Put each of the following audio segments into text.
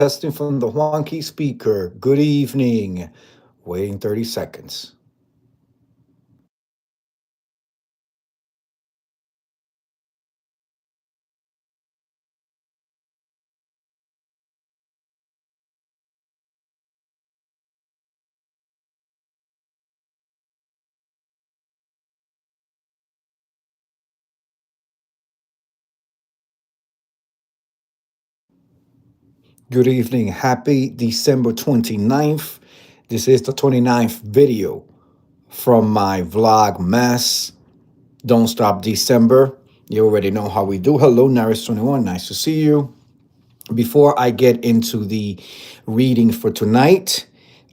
Testing from the Juanki speaker. Good evening. Waiting 30 seconds. Good evening. Happy December 29th. This is the 29th video from my vlog mess. Don't stop December. You already know how we do. Hello, Naris21. Nice to see you. Before I get into the reading for tonight,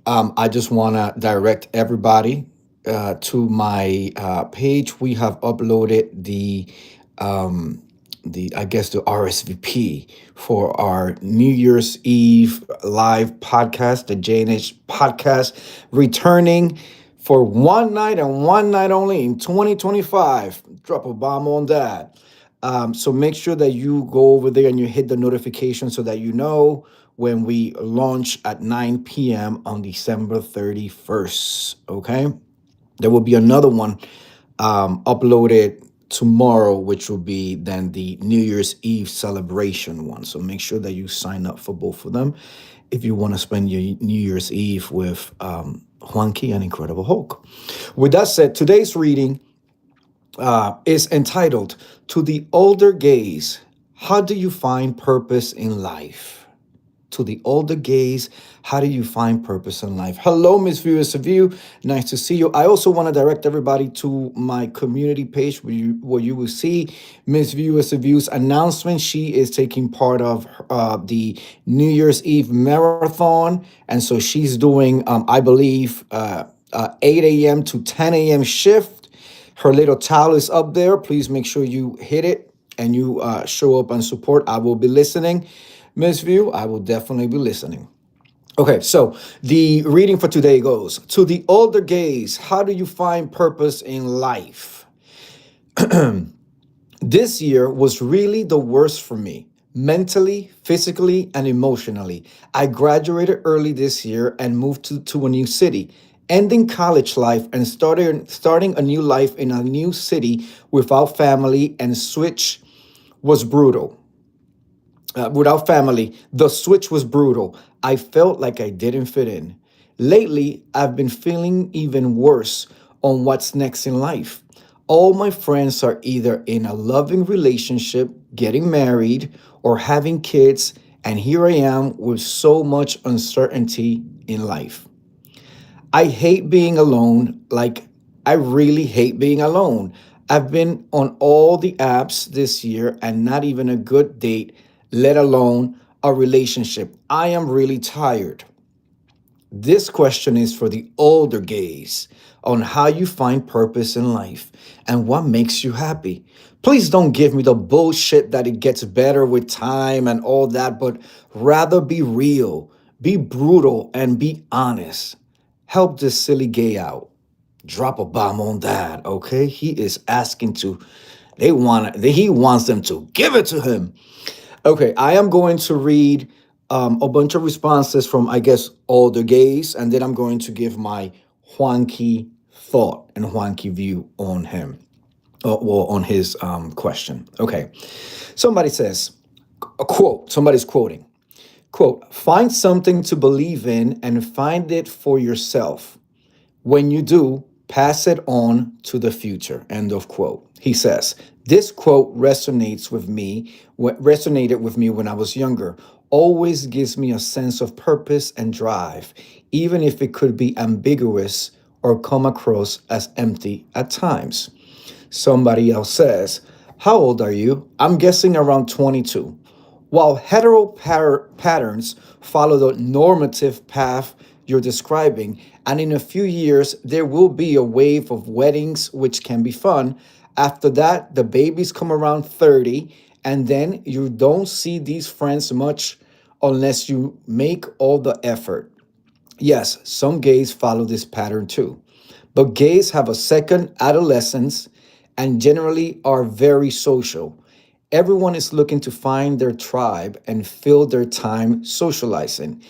I just want to direct everybody to my page. We have uploaded the I guess the RSVP for our New Year's Eve live podcast, the JNH podcast, returning for one night and one night only in 2025. Drop a bomb on that. So make sure that you go over there and you hit the notification so that you know when we launch at 9 p.m. on December 31st. Okay. There will be another one uploaded tomorrow, which will be then the New Year's Eve celebration one. So make sure that you sign up for both of them if you want to spend your New Year's Eve with Juanki and Incredible Hulk. With that said, today's reading is entitled To the Older Gaze. How do you find purpose in life? To the older gaze, how do you find purpose in life? Hello, Miss Viewers of You. Nice to see you. I also want to direct everybody to my community page where you will see Miss Viewers of View's announcement. She is taking part of the New Year's Eve marathon. And so she's doing, I believe, 8 a.m. to 10 a.m. shift. Her little towel is up there. Please make sure you hit it and you show up and support. I will be listening. Miss View, I will definitely be listening. Okay, so the reading for today goes To the older gaze, how do you find purpose in life? This year was really the worst for me, mentally, physically, and emotionally. I graduated early this year and moved to a new city, ending college life and starting a new life in a new city without family and switch was brutal. Without family, the switch was brutal. I felt like I didn't fit in. Lately, I've been feeling even worse on what's next in life. All my friends are either in a loving relationship, getting married, or having kids, and here I am with so much uncertainty in life. I hate being alone. Like, I really hate being alone. I've been on all the apps this year and not even a good date, let alone a relationship. I am really tired. This question is for the older gaze on how you find purpose in life and what makes you happy. Please don't give me the bullshit that it gets better with time and all that, but rather be real, be brutal, and be honest. Help this silly gay out. Drop a bomb on that, okay? He is asking to, he wants them to give it to him. Okay, I am going to read a bunch of responses from, I guess, all the gays, and then I'm going to give my Juanki thought and Juanki view on him, or on his question. Okay, somebody says, a quote, somebody's quoting, quote, find something to believe in and find it for yourself. When you do, pass it on to the future. End of quote. He says, this quote resonated with me when I was younger. Always gives me a sense of purpose and drive, even if it could be ambiguous or come across as empty at times. Somebody else says, how old are you? I'm guessing around 22. While patterns follow the normative path you're describing, and in a few years, there will be a wave of weddings, which can be fun. After that, the babies come around 30, and then you don't see these friends much unless you make all the effort. Yes, some gays follow this pattern too. But gays have a second adolescence and generally are very social. Everyone is looking to find their tribe and fill their time socializing.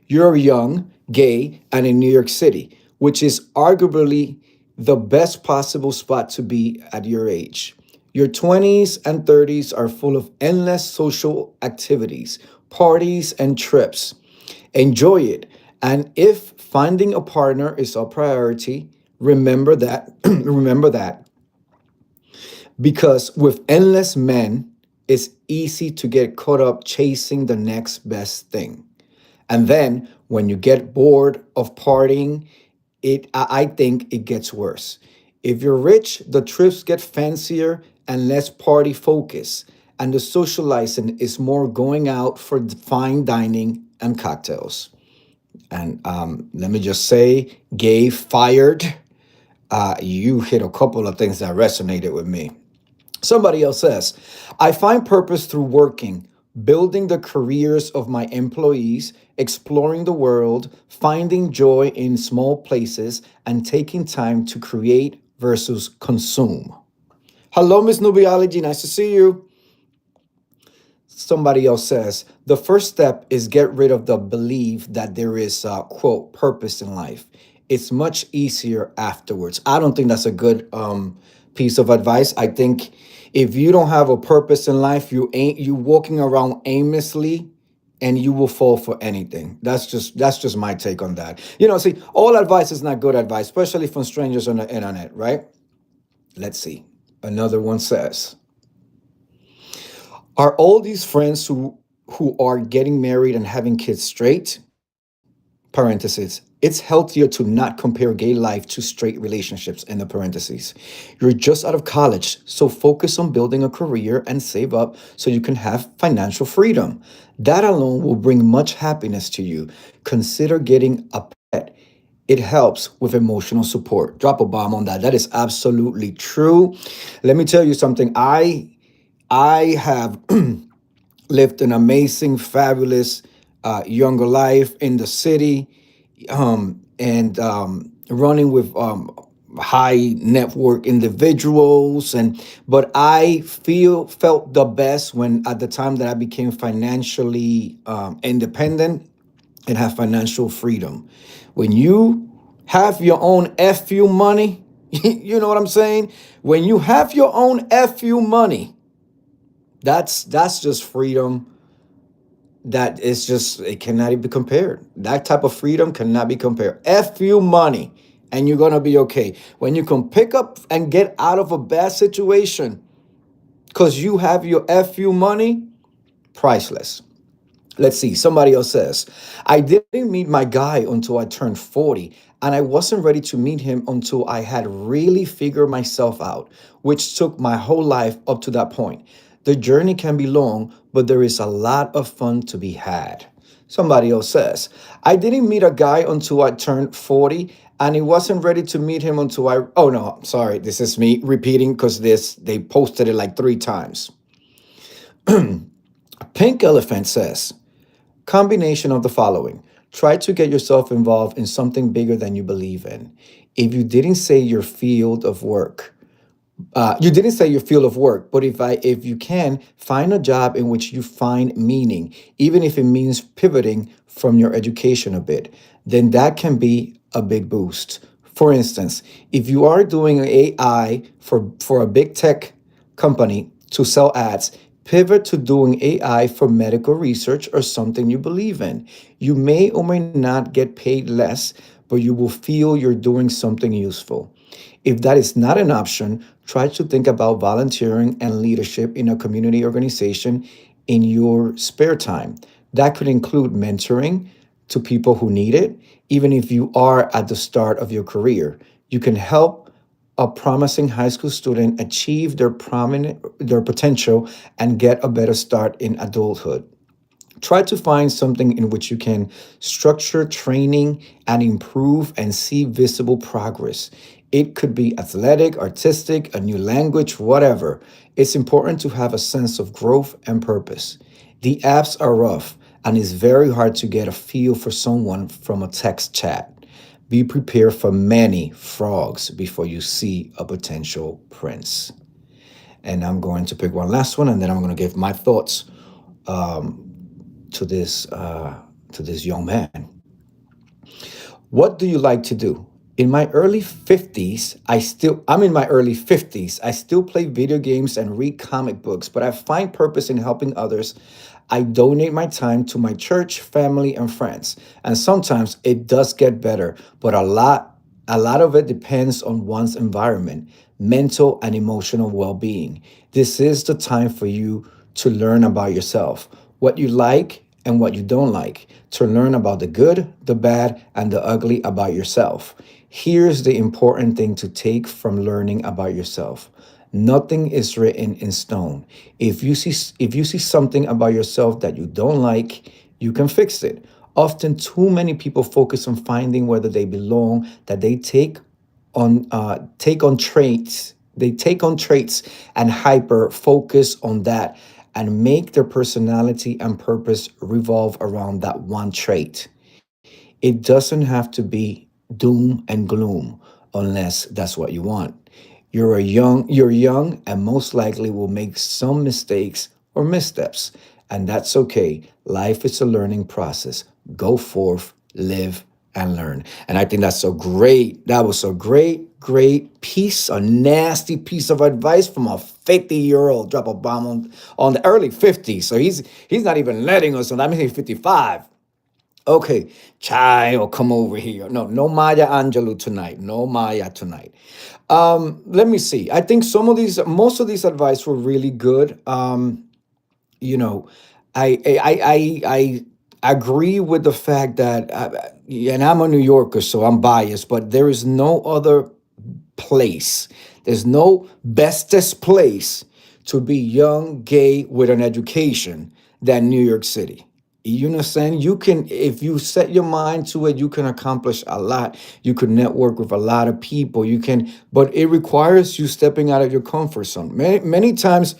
You're young, gay, and in New York City, which is arguably the best possible spot to be at your age. Your 20s and 30s are full of endless social activities, parties, and trips. Enjoy it. And if finding a partner is a priority, remember that remember that because with endless men, it's easy to get caught up chasing the next best thing. And then when you get bored of partying, I think it gets worse. If you're rich, the trips get fancier and less party focus, and the socializing is more going out for fine dining and cocktails. And let me just say, gay fired. You hit a couple of things that resonated with me. Somebody else says, I find purpose through working, building the careers of my employees, exploring the world, finding joy in small places, and taking time to create versus consume. Hello, Miss Nubiology. Nice to see you. Somebody else says, the first step is get rid of the belief that there is, quote, purpose in life. It's much easier afterwards. I don't think that's a good piece of advice. I think if you don't have a purpose in life, you walking around aimlessly and you will fall for anything. That's just my take on that. See, all advice is not good advice, especially from strangers on the internet, right? Let's see. Another one says, are all these friends who are getting married and having kids straight? Parentheses. It's healthier to not compare gay life to straight relationships in the parentheses. You're just out of college, so focus on building a career and save up so you can have financial freedom. That alone will bring much happiness to you. Consider getting a pet. It helps with emotional support. Drop a bomb on that. That is absolutely true. Let me tell you something. I have lived an amazing, fabulous younger life in the city, and running with high network individuals, and but I felt the best when at the time that I became financially independent and have financial freedom. When you have your own fu money, you know what I'm saying? When you have your own fu money, that's just freedom. That is just, it cannot be compared. That type of freedom cannot be compared. F you money and you're gonna be okay. When you can pick up and get out of a bad situation because you have your fu money, priceless. Let's see. Somebody else says, I didn't meet my guy until I turned 40, and I wasn't ready to meet him until I had really figured myself out, which took my whole life up to that point. The journey can be long, but there is a lot of fun to be had. Somebody else says, I didn't meet a guy until I turned 40, and I wasn't ready to meet him until I. Oh, no, sorry. This is me repeating because they posted it like 3 times. Pink Elephant says, combination of the following. Try to get yourself involved in something bigger than you believe in. If you didn't say your field of work, you didn't say your field of work, but if you can find a job in which you find meaning, even if it means pivoting from your education a bit, then that can be a big boost. For instance, if you are doing AI for a big tech company to sell ads, pivot to doing AI for medical research or something you believe in. You may or may not get paid less, but you will feel you're doing something useful. If that is not an option, try to think about volunteering and leadership in a community organization in your spare time. That could include mentoring to people who need it, even if you are at the start of your career. You can help a promising high school student achieve their potential and get a better start in adulthood. Try to find something in which you can structure training and improve and see visible progress. It could be athletic, artistic, a new language, whatever. It's important to have a sense of growth and purpose. The apps are rough and it's very hard to get a feel for someone from a text chat. Be prepared for many frogs before you see a potential prince. And I'm going to pick one last one, and then I'm going to give my thoughts to this young man. What do you like to do? In my early 50s, I'm in my early 50s. I still play video games and read comic books, but I find purpose in helping others. I donate my time to my church, family, and friends. And sometimes it does get better, but a lot of it depends on one's environment, mental and emotional well-being. This is the time for you to learn about yourself, what you like and what you don't like, to learn about the good, the bad, and the ugly about yourself. Here's the important thing to take from learning about yourself. Nothing is written in stone. If you see something about yourself that you don't like, you can fix it. Often too many people focus on finding whether they belong, that they take on traits and hyper focus on that and make their personality and purpose revolve around that one trait. It doesn't have to be doom and gloom unless that's what you want. You're young and most likely will make some mistakes or missteps, and that's okay. Life is a learning process. Go forth, live, and learn. And I think that's so great. That was a great piece, a nasty piece of advice from a 50-year-old. Drop a bomb on the early 50s. So he's not even letting us know. I'm saying 55. Okay, child, come over here. No, no Maya Angelou tonight. No Maya tonight. Let me see. I think most of these advice were really good. You know, I agree with the fact that, and I'm a New Yorker, so I'm biased, but there is no other place. There's no bestest place to be young, gay, with an education than New York City. You understand? You can, if you set your mind to it, you can accomplish a lot. You could network with a lot of people. You can, but it requires you stepping out of your comfort zone. Many times,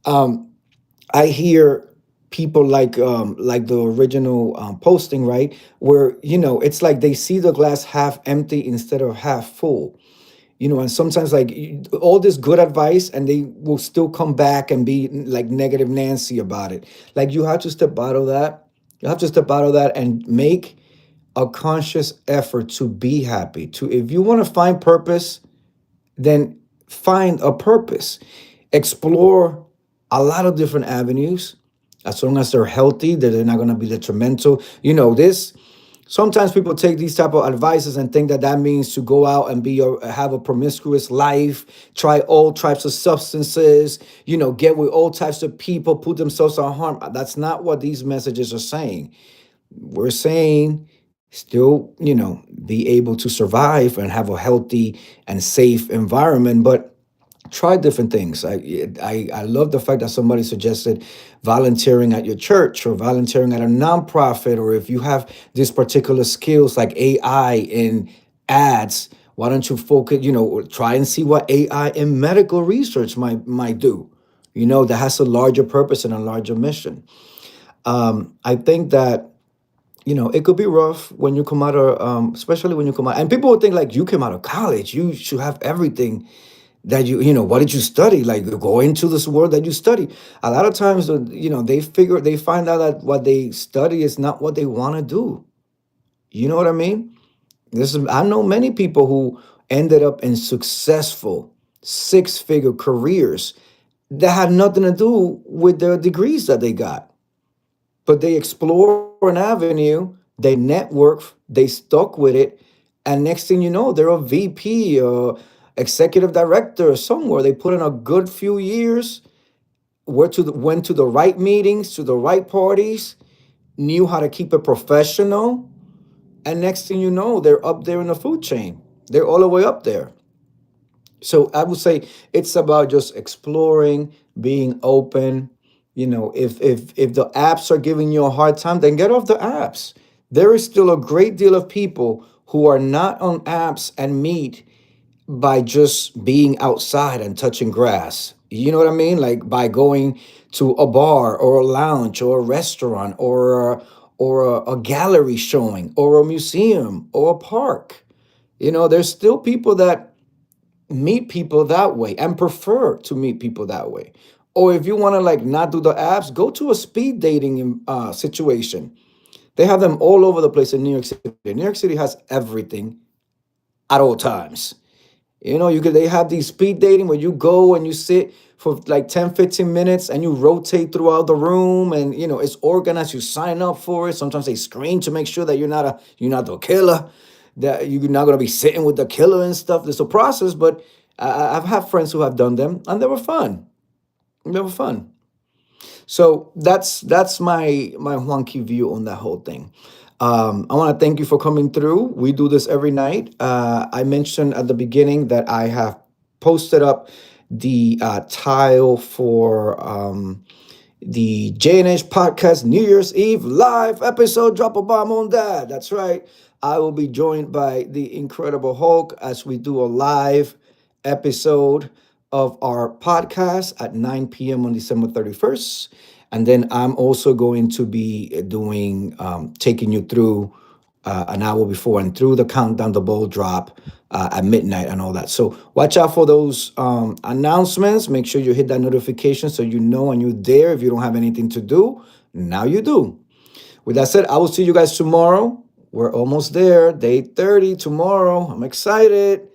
I hear people like the original posting, right, where it's like they see the glass half empty instead of half full. And sometimes like all this good advice, and they will still come back and be like negative Nancy about it. Like you have to step out of that. You have to step out of that and make a conscious effort to be happy. To If you want to find purpose, then find a purpose. Explore a lot of different avenues. As long as they're healthy, that they're not going to be detrimental. This sometimes people take these type of advices and think that that means to go out and have a promiscuous life, try all types of substances, get with all types of people, put themselves on harm. That's not what these messages are saying. We're saying still, be able to survive and have a healthy and safe environment, but try different things. I love the fact that somebody suggested volunteering at your church or volunteering at a nonprofit, or if you have these particular skills like AI in ads, why don't you focus, try and see what AI in medical research might do, that has a larger purpose and a larger mission. I think that it could be rough when you come out of, especially when you come out, and people would think like you came out of college, you should have everything that what did you study? Like go into this world that you study. A lot of times, they find out that what they study is not what they want to do. You know what I mean? I know many people who ended up in successful six-figure careers that had nothing to do with their degrees that they got, but they explore an avenue, they network, they stuck with it, and next thing you know, they're a VP or executive director or somewhere. They put in a good few years, went to the right meetings, to the right parties, knew how to keep it professional, and next thing you know, they're up there in the food chain. They're all the way up there. So I would say it's about just exploring, being open. If the apps are giving you a hard time, then get off the apps. There is still a great deal of people who are not on apps and meet by just being outside and touching grass. You know what I mean? Like by going to a bar or a lounge or a restaurant or a gallery showing or a museum or a park. There's still people that meet people that way and prefer to meet people that way. Or if you want to like not do the apps, go to a speed dating situation. They have them all over the place in New York City. New York City has everything at all times. You know, you could they have these speed dating where you go and you sit for like 10, 15 minutes and you rotate throughout the room, and you know, it's organized. You sign up for it. Sometimes they screen to make sure that you're not the killer, that you're not gonna be sitting with the killer and stuff. There's a process, but I've had friends who have done them and they were fun. They were fun. So that's my Juanki view on that whole thing. I want to thank you for coming through. We do this every night. I mentioned at the beginning that I have posted up the tile for the JNH podcast New Year's Eve live episode. Drop a bomb on that. That's right. I will be joined by the Incredible Hulk as we do a live episode of our podcast at 9 p.m. on December 31st. And then I'm also going to be doing, taking you through an hour before and through the countdown, the ball drop at midnight and all that. So watch out for those announcements. Make sure you hit that notification so you know when you're there. If you don't have anything to do, now you do. With that said, I will see you guys tomorrow. We're almost there. Day 30 tomorrow. I'm excited.